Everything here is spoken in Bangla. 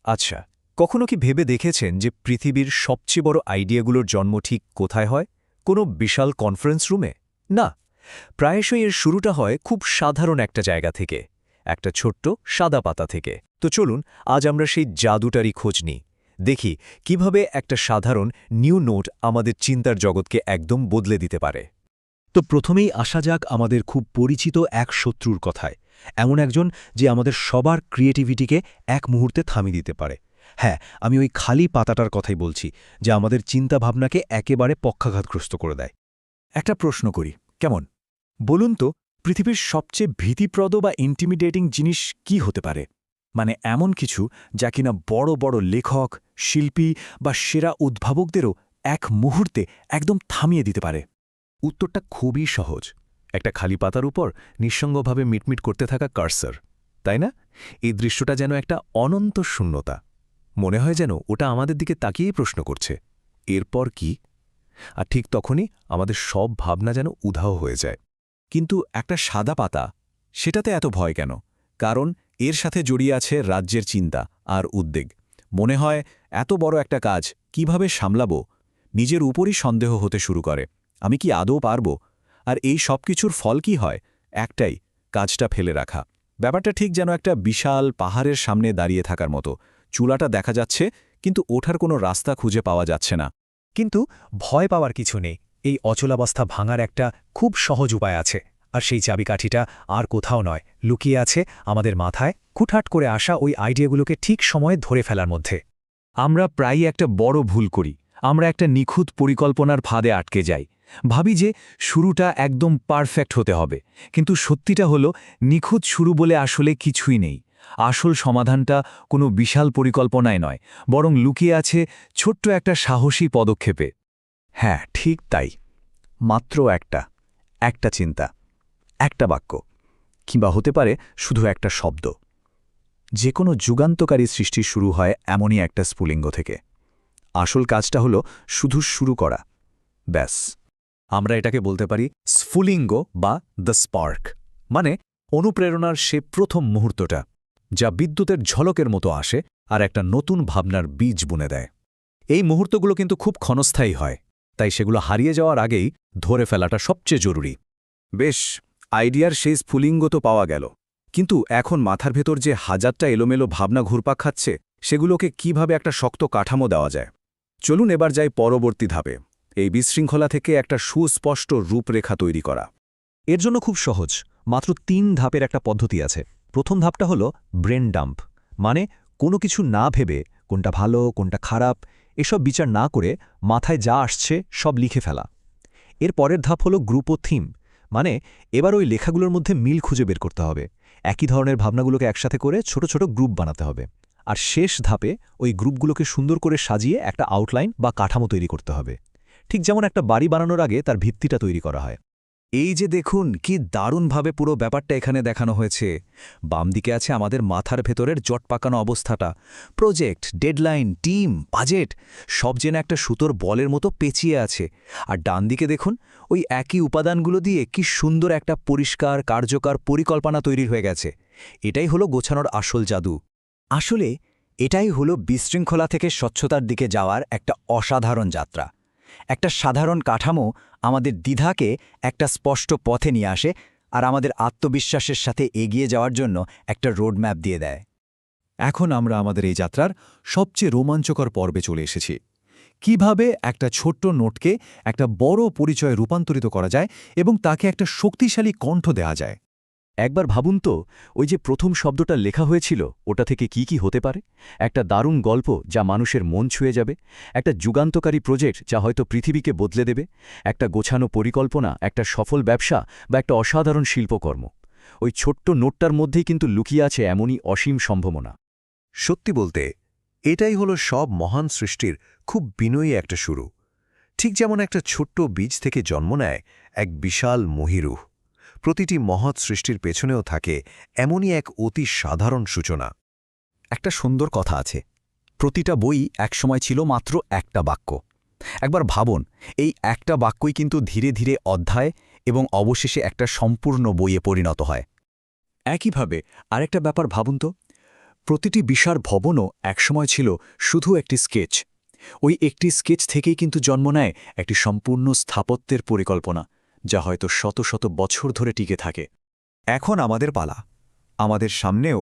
আচ্ছা, কখনো কি ভেবে দেখেছেন যে পৃথিবীর সবচেয়ে বড় আইডিয়াগুলোর জন্ম ঠিক কোথায় হয়? কোনো বিশাল কনফারেন্স রুমে? না, প্রায়শই এর শুরুটা হয় খুব সাধারণ একটা জায়গা থেকে, একটা ছোট্ট সাদা পাতা থেকে। তো চলুন আজ আমরা সেই জাদুটারই খোঁজ নিই। দেখি কিভাবে একটা সাধারণ নিউ নোট আমাদের চিন্তার জগৎকে একদম বদলে দিতে পারে। তো প্রথমেই আসা যাক আমাদের খুব পরিচিত এক শত্রুর কথায়, এমন একজন যে আমাদের সবার ক্রিয়েটিভিটিকে এক মুহূর্তে থামিয়ে দিতে পারে। হ্যাঁ, আমি ওই খালি পাতাটার কথাই বলছি, যা আমাদের চিন্তাভাবনাকে একেবারে পক্ষাঘাতগ্রস্ত করে দেয়। একটা প্রশ্ন করি, কেমন? বলুন তো, পৃথিবীর সবচেয়ে ভীতিপ্রদ বা ইন্টিমিডেটিং জিনিস কি হতে পারে? মানে এমন কিছু যা কিনা বড় বড় লেখক, শিল্পী বা সেরা উদ্ভাবকদেরও এক মুহূর্তে একদম থামিয়ে দিতে পারে। উত্তরটা খুবই সহজ, একটা খালি পাতার উপর নিঃসঙ্গভাবে মিটমিট করতে থাকা কার্সার, তাই না? এই দৃশ্যটা যেন একটা অনন্ত শূন্যতা। মনে হয় যেন ওটা আমাদের দিকে তাকিয়েই প্রশ্ন করছে, এরপর কি? আর ঠিক তখনই আমাদের সব ভাবনা যেন উধাও হয়ে যায়। কিন্তু একটা সাদা পাতা, সেটাতে এত ভয় কেন? কারণ এর সাথে জড়িয়ে আছে রাজ্যের চিন্তা আর উদ্বেগ। মনে হয় এত বড় একটা কাজ কিভাবে সামলাবো, নিজের উপরই সন্দেহ হতে শুরু করে। আমি কি আদৌ পারব? আর এই সব কিছুর ফল কি হয়? একটাই, কাজটা ফেলে রাখা। ব্যাপারটা ঠিক যেন একটা বিশাল পাহাড়ের সামনে দাঁড়িয়ে থাকার মতো। চূড়াটা দেখা যাচ্ছে, কিন্তু ওঠার কোনো রাস্তা খুঁজে পাওয়া যাচ্ছে না। কিন্তু ভয় পাওয়ার কিছু নেই। এই অচলাবস্থা ভাঙার একটা খুব সহজ উপায় আছে, আর সেই চাবিকাঠিটা আর কোথাও নয়, লুকিয়ে আছে আমাদের মাথায় খুটহাট করে আসা ওই আইডিয়াগুলোকে ঠিক সময়ে ধরে ফেলার মধ্যে। আমরা প্রায়ই একটা বড় ভুল করি। আমরা একটা নিখুঁত পরিকল্পনার ফাঁদে আটকে যাই। ভাবি যে শুরুটা একদম পারফেক্ট হতে হবে, কিন্তু সত্যিটা হলো নিখুঁত শুরু বলে আসলে কিছুই নেই। আসল সমাধানটা কোনো বিশাল পরিকল্পনায় নয়, বরং লুকিয়ে আছে ছোট্ট একটা সাহসী পদক্ষেপে। হ্যাঁ, ঠিক তাই। মাত্র একটা চিন্তা, একটা বাক্য, কিংবা হতে পারে শুধু একটা শব্দ। যে কোনো যুগান্তকারী সৃষ্টি শুরু হয় এমনই একটা স্ফুলিঙ্গ থেকে। আসল কাজটা হলো শুধু শুরু করা, ব্যাস। আমরা এটাকে বলতে পারি স্ফুলিঙ্গ বা দ্য স্পার্ক, মানে অনুপ্রেরণার সে প্রথম মুহূর্তটা, যা বিদ্যুতের ঝলকের মতো আসে আর একটা নতুন ভাবনার বীজ বুনে দেয়। এই মুহূর্তগুলো কিন্তু খুব ক্ষণস্থায়ী হয়, তাই সেগুলো হারিয়ে যাওয়ার আগেই ধরে ফেলাটা সবচেয়ে জরুরি। বেশ, আইডিয়ার সেই স্ফুলিঙ্গ তো পাওয়া গেল, কিন্তু এখন মাথার ভেতর যে হাজারটা এলোমেলো ভাবনা ঘুরপাক খাচ্ছে, সেগুলোকে কিভাবে একটা শক্ত কাঠামো দেওয়া যায়? চলুন এবার যাই পরবর্তী ধাপে, এই বিশৃঙ্খলা থেকে একটা সুস্পষ্ট রূপরেখা তৈরি করা। এর জন্য খুব সহজ, মাত্র ৩ ধাপের একটা পদ্ধতি আছে। প্রথম ধাপটা হলো ব্রেন ডাম্প, মানে কোনো কিছু না ভেবে কোনটা ভালো কোনটা খারাপ এসব বিচার না করে মাথায় যা আসছে সব লিখে ফেলা। এর পরের ধাপ হলো গ্রুপ ও থিম, মানে এবার ওই লেখাগুলোর মধ্যে মিল খুঁজে বের করতে হবে। একই ধরনের ভাবনাগুলোকে একসাথে করে ছোট ছোট গ্রুপ বানাতে হবে। আর শেষ ধাপে ওই গ্রুপগুলোকে সুন্দর করে সাজিয়ে একটা আউটলাইন বা কাঠামো তৈরি করতে হবে, ঠিক যেমন একটা বাড়ি বানানোর আগে তার ভিত্তিটা তৈরি করা হয়। এই যে দেখুন কি দারুণভাবে পুরো ব্যাপারটা এখানে দেখানো হয়েছে। বাম দিকে আছে আমাদের মাথার ভেতরের জট পাকানো অবস্থাটা, প্রজেক্ট, ডেডলাইন, টিম, বাজেট, সব যেন একটা সুতোর বলের মতো পেঁচিয়ে আছে। আর ডান দিকে দেখুন ওই একই উপাদানগুলো দিয়ে কি সুন্দর একটা পরিষ্কার কার্যকর পরিকল্পনা তৈরি হয়ে গেছে। এটাই হলো গোছানোর আসল জাদু। আসলে এটাই হলো বিশৃঙ্খলা থেকে স্বচ্ছতার দিকে যাওয়ার একটা অসাধারণ যাত্রা। একটা সাধারণ কাঠামো আমাদের দ্বিধাকে একটা স্পষ্ট পথে নিয়ে আসে আর আমাদের আত্মবিশ্বাসের সাথে এগিয়ে যাওয়ার জন্য একটা রোডম্যাপ দিয়ে দেয়। এখন আমরা আমাদের এই যাত্রার সবচেয়ে রোমাঞ্চকর পর্বে চলে এসেছি। কিভাবে একটা ছোট্ট নোটকে একটা বড় পরিচয়ে রূপান্তরিত করা যায় এবং তাকে একটা শক্তিশালী কণ্ঠ দেয়া যায়। একবার ভাবুন তো, ওই যে প্রথম শব্দটা লেখা হয়েছিল ওটা থেকে কি হতে পারে? একটা দারুণ গল্প যা মানুষের মন ছুঁয়ে যাবে, একটা যুগান্তকারী প্রজেক্ট যা হয়তো পৃথিবীকে বদলে দেবে, একটা গোছানো পরিকল্পনা, একটা সফল ব্যবসা বা একটা অসাধারণ শিল্পকর্ম। ওই ছোট্ট নোটটার মধ্যেই কিন্তু লুকিয়ে আছে এমনই অসীম সম্ভাবনা। সত্যি বলতে, এটাই হলো সব মহান সৃষ্টির খুব বিনয়ী একটা শুরু। ঠিক যেমন একটা ছোট্ট বীজ থেকে জন্ম নেয় এক বিশাল মহিরুহ, প্রতিটি মহৎ সৃষ্টির পেছনেও থাকে এমনই এক অতি সাধারণ সূচনা। একটা সুন্দর কথা আছে, প্রতিটা বই একসময় ছিল মাত্র একটা বাক্য। একবার ভাবুন, এই একটা বাক্যই কিন্তু ধীরে ধীরে অধ্যায় এবং অবশেষে একটা সম্পূর্ণ বইয়ে পরিণত হয়। একইভাবে আরেকটা ব্যাপার ভাবুন তো, প্রতিটি বিশাল ভবনও একসময় ছিল শুধু একটি স্কেচ। ওই একটি স্কেচ থেকেই কিন্তু জন্ম নেয় একটি সম্পূর্ণ স্থাপত্যের পরিকল্পনা, যা হয়তো শত শত বছর ধরে টিকে থাকে। এখন আমাদের পালা। আমাদের সামনেও